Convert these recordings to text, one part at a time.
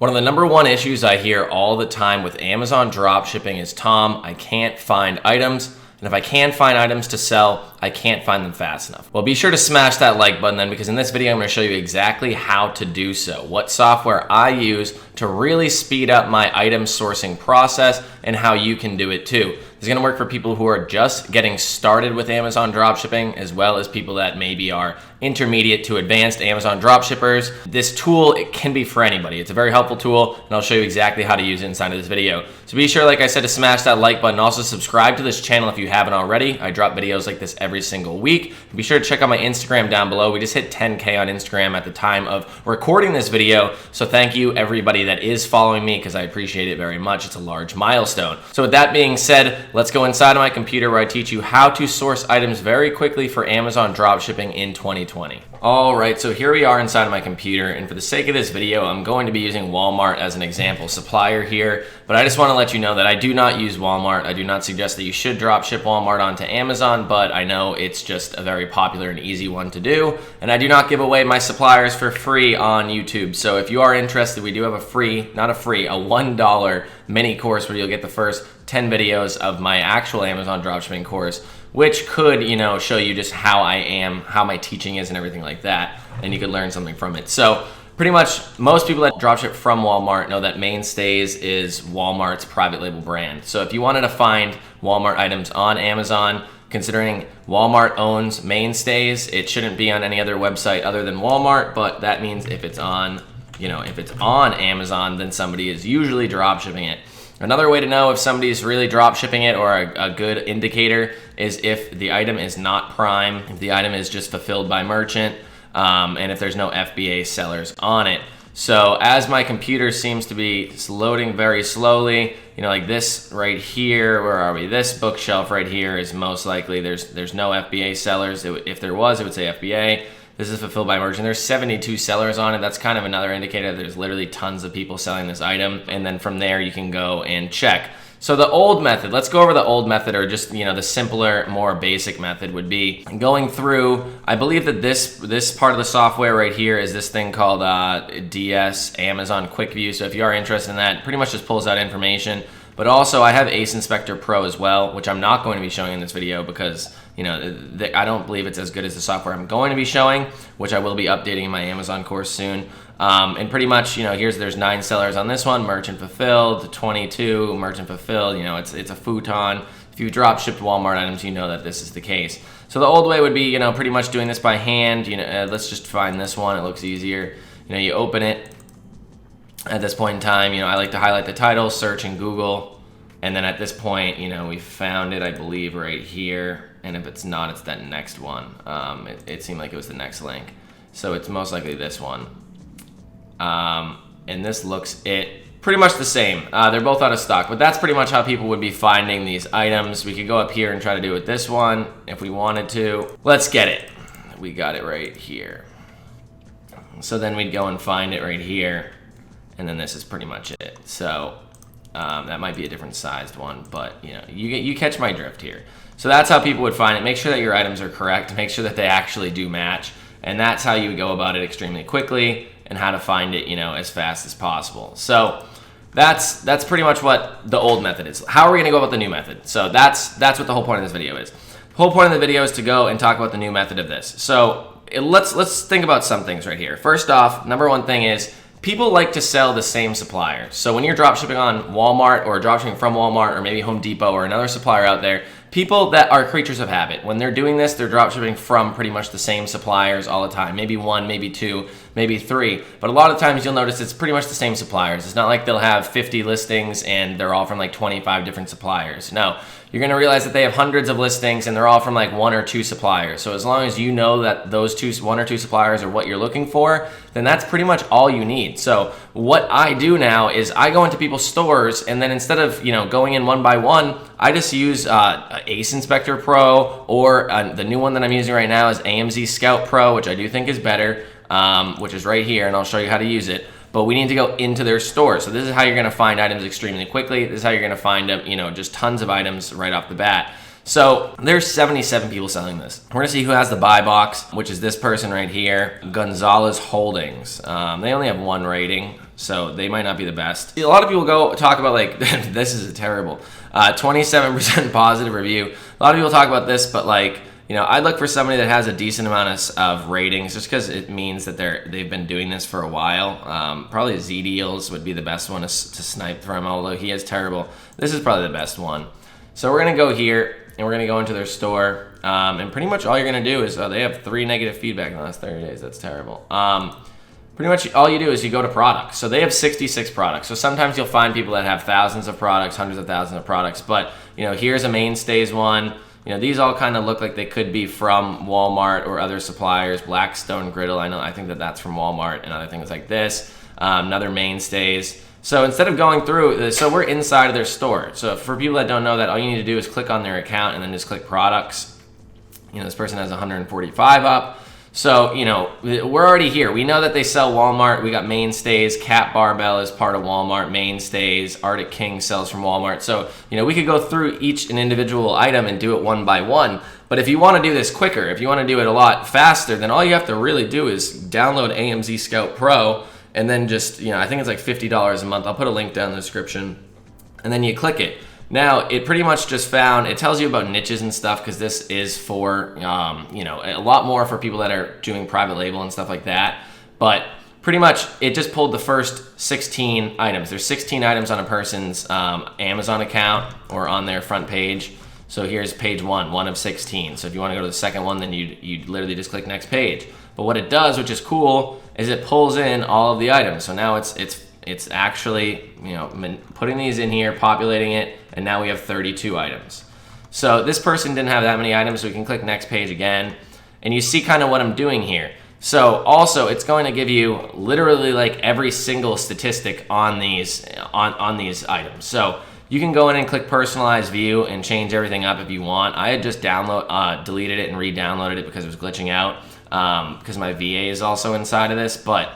One of the number one issues I hear all the time with Amazon dropshipping is, Tom, I can't find items. And if I can find items to sell, I can't find them fast enough. Well, be sure to smash that like button then, because in this video, I'm gonna show you exactly how to do so, what software I use to really speed up my item sourcing process, and how you can do it too. This is gonna work for people who are just getting started with Amazon dropshipping, as well as people that maybe are intermediate to advanced Amazon dropshippers. This tool, it can be for anybody. It's a very helpful tool, and I'll show you exactly how to use it inside of this video. So be sure, like I said, to smash that like button. Also subscribe to this channel if you haven't already. I drop videos like this every single week. Be sure to check out my Instagram down below. We just hit 10K on Instagram at the time of recording this video. So thank you everybody that is following me, because I appreciate it very much. It's a large milestone. So with that being said, let's go inside of my computer where I teach you how to source items very quickly for Amazon dropshipping in 2020. All right, so here we are inside of my computer, and for the sake of this video, I'm going to be using Walmart as an example supplier here, but I just want to let you know that I do not use Walmart. I do not suggest that you should dropship Walmart onto Amazon, but I know it's just a very popular and easy one to do, and I do not give away my suppliers for free on YouTube. So if you are interested, we do have a $1 mini course where you'll get the first 10 videos of my actual Amazon dropshipping course, which could, show you just how I am, how my teaching is and everything like that, and you could learn something from it. So pretty much most people that dropship from Walmart know that Mainstays is Walmart's private label brand. So if you wanted to find Walmart items on Amazon, considering Walmart owns Mainstays, it shouldn't be on any other website other than Walmart, but that means if it's on, if it's on Amazon, then somebody is usually dropshipping it. Another way to know if somebody's really drop shipping it, or a good indicator, is if the item is not Prime, if the item is just fulfilled by merchant, and if there's no FBA sellers on it. So as my computer seems to be loading very slowly, like this right here, where are we? This bookshelf right here is most likely there's no FBA sellers. If there was, it would say FBA. This is fulfilled by merchant. There's 72 sellers on it. That's kind of another indicator that there's literally tons of people selling this item. And then from there, you can go and check. So the old method, let's go over the old method, or just, the simpler, more basic method would be going through, I believe that this part of the software right here is this thing called DS Amazon Quick View. So if you are interested in that, it pretty much just pulls out information. But also I have Ace Inspector Pro as well, which I'm not going to be showing in this video because, I don't believe it's as good as the software I'm going to be showing, which I will be updating in my Amazon course soon. And pretty much, there's 9 sellers on this one, merchant fulfilled, 22 merchant fulfilled. It's a futon. If you drop shipped Walmart items, you know that this is the case. So the old way would be, pretty much doing this by hand. Let's just find this one. It looks easier. You open it. At this point in time, I like to highlight the title, search in Google, and then at this point, we found it, I believe, right here. And if it's not, it's that next one. It seemed like it was the next link. So it's most likely this one. And this looks pretty much the same. They're both out of stock, but that's pretty much how people would be finding these items. We could go up here and try to do it with this one if we wanted to. Let's get it. We got it right here. So then we'd go and find it right here. And then this is pretty much it. So that might be a different sized one, but you catch my drift here. So that's how people would find it. Make sure that your items are correct. Make sure that they actually do match. And that's how you would go about it extremely quickly, and how to find it, as fast as possible. So that's pretty much what the old method is. How are we gonna go about the new method? So that's what the whole point of this video is. The whole point of the video is to go and talk about the new method of this. So let's think about some things right here. First off, number one thing is, people like to sell the same supplier. So when you're dropshipping on Walmart, or dropshipping from Walmart, or maybe Home Depot, or another supplier out there, people that are creatures of habit, when they're doing this, they're dropshipping from pretty much the same suppliers all the time. Maybe 1, maybe 2, maybe 3. But a lot of times you'll notice it's pretty much the same suppliers. It's not like they'll have 50 listings and they're all from like 25 different suppliers. No, you're gonna realize that they have hundreds of listings and they're all from like 1 or 2 suppliers. So as long as you know that those 1 or 2 suppliers are what you're looking for, then that's pretty much all you need. So what I do now is I go into people's stores, and then instead of going in one by one, I just use Ace Inspector Pro, or the new one that I'm using right now is AMZ Scout Pro, which I do think is better, which is right here, and I'll show you how to use it. But we need to go into their store. So this is how you're gonna find items extremely quickly. This is how you're gonna find just tons of items right off the bat. So there's 77 people selling this. We're gonna see who has the buy box, which is this person right here, Gonzalez Holdings. They only have 1 rating, So they might not be the best. A lot of people go talk about like, this is a terrible, 27% positive review. A lot of people talk about this, but like, you know, I look for somebody that has a decent amount of ratings, just because it means that they've been doing this for a while. Probably Z Deals would be the best one to snipe from, although he is terrible. This is probably the best one. So we're gonna go here and we're gonna go into their store, and pretty much all you're gonna do is they have 3 negative feedback in the last 30 days. That's terrible. Pretty much all you do is you go to products. So they have 66 products. So sometimes you'll find people that have thousands of products, hundreds of thousands of products. But you know, here's a mainstays one. You know, these all kind of look like they could be from Walmart or other suppliers. Blackstone Griddle, I think that's from Walmart, and other things like this. Another mainstays. So instead of going through, so we're inside of their store. So for people that don't know that, all you need to do is click on their account and then just click products. You know, this person has 145 up. So, you know, we're already here. We know that they sell Walmart. We got mainstays. Cat Barbell is part of Walmart. Mainstays. Arctic King sells from Walmart. So, you know, we could go through each an individual item and do it one by one. But if you want to do this quicker, if you want to do it a lot faster, then all you have to really do is download AMZ Scout Pro, and then just, you know, I think it's like $50 a month. I'll put a link down in the description. And then you click it. Now, it pretty much just found, it tells you about niches and stuff, because this is for, you know, a lot more for people that are doing private label and stuff like that. But pretty much, it just pulled the first 16 items. There's 16 items on a person's Amazon account or on their front page. So here's page 1 of 16. So if you want to go to the second one, then you'd literally just click next page. But what it does, which is cool, is it pulls in all of the items. So now it's actually, you know, putting these in here, populating it, and now we have 32 items. So this person didn't have that many items, so we can click next page again, and you see kind of what I'm doing here. So also, it's going to give you literally like every single statistic on these on these items. So you can go in and click personalize view and change everything up if you want. I had just deleted it and re-downloaded it because it was glitching out, because my VA is also inside of this, but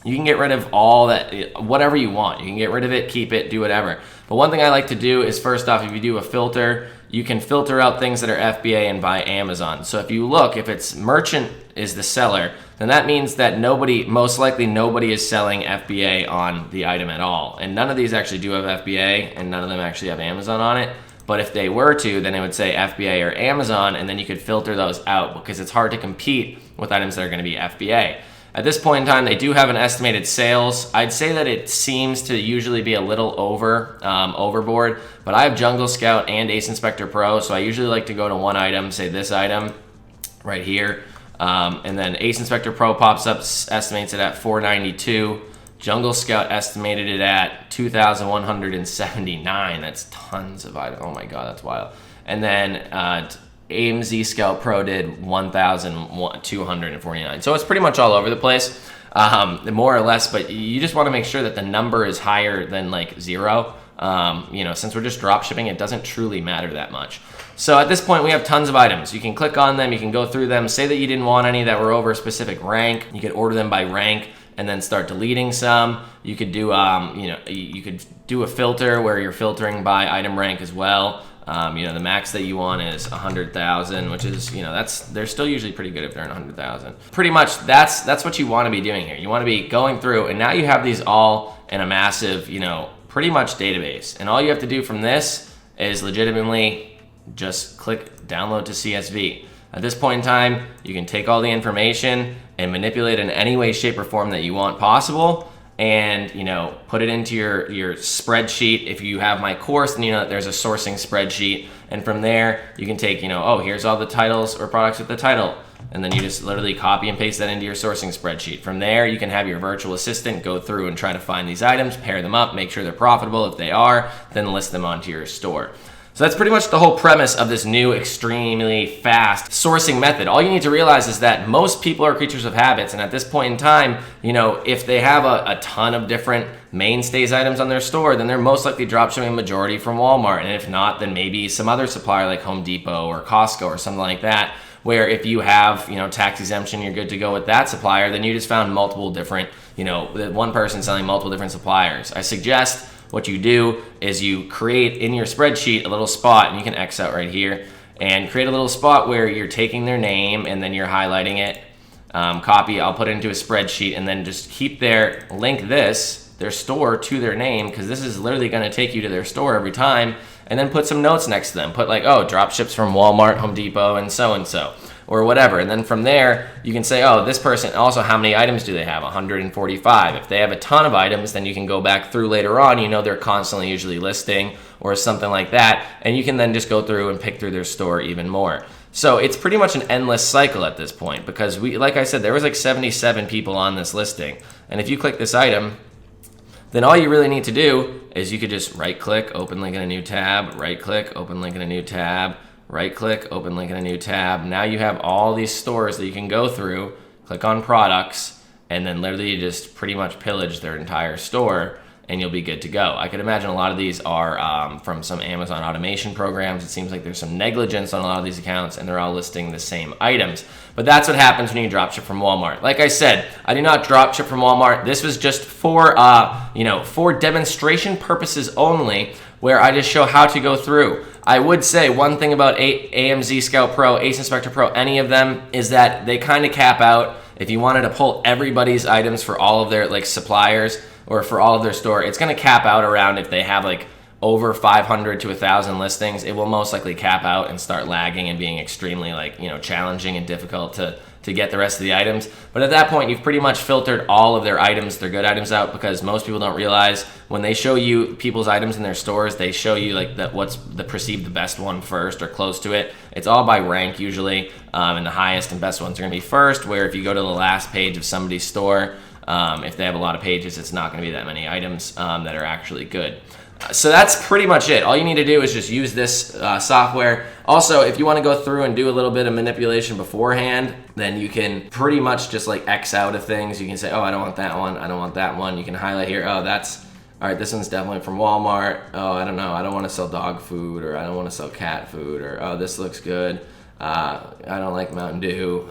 you can get rid of all that, whatever you want. You can get rid of it, keep it, do whatever. But one thing I like to do is, first off, if you do a filter, you can filter out things that are FBA and by Amazon. So if you look, if it's merchant is the seller, then that means that most likely nobody is selling FBA on the item at all. And none of these actually do have FBA, and none of them actually have Amazon on it. But if they were to, then it would say FBA or Amazon, and then you could filter those out, because it's hard to compete with items that are going to be FBA. At this point in time, they do have an estimated sales. I'd say that it seems to usually be a little overboard, but I have Jungle Scout and Ace Inspector Pro, so I usually like to go to one item, say this item right here, and then Ace Inspector Pro pops up, estimates it at $492. Jungle Scout estimated it at $2,179. That's tons of items. Oh my God, that's wild. And then AMZ Scout Pro did 1,249. So it's pretty much all over the place, more or less, but you just want to make sure that the number is higher than like 0. You know, since we're just drop shipping, it doesn't truly matter that much. So at this point, we have tons of items. You can click on them, you can go through them, say that you didn't want any that were over a specific rank. You could order them by rank and then start deleting some. You could do, you know, you could do a filter where you're filtering by item rank as well. You know, the max that you want is 100,000, which is, you know, they're still usually pretty good if they're in 100,000. Pretty much that's what you want to be doing here. You want to be going through, and now you have these all in a massive, you know, pretty much database. And all you have to do from this is legitimately just click download to CSV. At this point in time, you can take all the information and manipulate it in any way, shape, or form that you want possible, and, you know, put it into your spreadsheet. If you have my course, then you know that there's a sourcing spreadsheet, and from there you can take, you know, oh, here's all the titles or products with the title, and then you just literally copy and paste that into your sourcing spreadsheet. From there, you can have your virtual assistant go through and try to find these items, pair them up, make sure they're profitable. If they are, then list them onto your store. So that's pretty much the whole premise of this new extremely fast sourcing method. All you need to realize is that most people are creatures of habits, and at this point in time, you know, if they have a ton of different mainstays items on their store, then they're most likely dropshipping majority from Walmart, and if not, then maybe some other supplier like Home Depot or Costco or something like that, where if you have, you know, tax exemption, you're good to go with that supplier, then you just found multiple different, you know, one person selling multiple different suppliers. I suggest what you do is you create in your spreadsheet a little spot, and you can X out right here, and create a little spot where you're taking their name and then you're highlighting it, copy, I'll put it into a spreadsheet, and then just keep there, link this their store to their name, because this is literally going to take you to their store every time, and then put some notes next to them. Put like, oh, drop ships from Walmart, Home Depot, and so, or whatever. And then from there, you can say, oh, this person, also how many items do they have? 145. If they have a ton of items, then you can go back through later on. You know they're constantly usually listing or something like that, and you can then just go through and pick through their store even more. So it's pretty much an endless cycle at this point, because like I said, there was like 77 people on this listing. And if you click this item, then all you really need to do is you could just right click, open link in a new tab, right click, open link in a new tab, right click, open link in a new tab. Now you have all these stores that you can go through, click on products, and then literally just pretty much pillage their entire store, and you'll be good to go. I could imagine a lot of these are from some Amazon automation programs. It seems like there's some negligence on a lot of these accounts, and they're all listing the same items. But that's what happens when you dropship from Walmart. Like I said, I do not dropship from Walmart. This was just for for demonstration purposes only, where I just show how to go through. I would say one thing about AMZ Scout Pro, Ace Inspector Pro, any of them, is that they kind of cap out. If you wanted to pull everybody's items for all of their like suppliers, or for all of their store, it's going to cap out around, if they have like over 500 to 1,000 listings, it will most likely cap out and start lagging and being extremely challenging and difficult to get the rest of the items. But at that point, you've pretty much filtered all of their items, their good items, out, because most people don't realize when they show you people's items in their stores, they show you like what's the perceived the best one first or close to it. It's all by rank usually, and the highest and best ones are going to be first, where if you go to the last page of somebody's store, if they have a lot of pages, it's not going to be that many items that are actually good. So that's pretty much it. All you need to do is just use this software. Also, if you want to go through and do a little bit of manipulation beforehand, then you can pretty much just like X out of things. You can say, oh, I don't want that one. I don't want that one. You can highlight here. Oh, that's, all right, this one's definitely from Walmart. Oh, I don't know. I don't want to sell dog food, or I don't want to sell cat food, or oh, this looks good. I don't like Mountain Dew,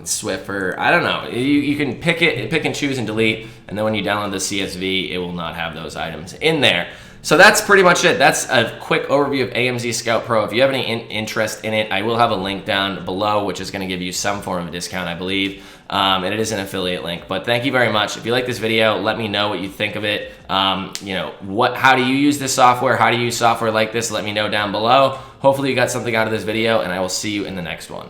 Swiffer. I don't know. You can pick and choose and delete, and then when you download the CSV, it will not have those items in there. So that's pretty much it. That's a quick overview of AMZ Scout Pro. If you have any interest in it, I will have a link down below, which is going to give you some form of a discount, I believe. And it is an affiliate link. But thank you very much. If you like this video, let me know what you think of it. How do you use this software? How do you use software like this? Let me know down below. Hopefully you got something out of this video, and I will see you in the next one.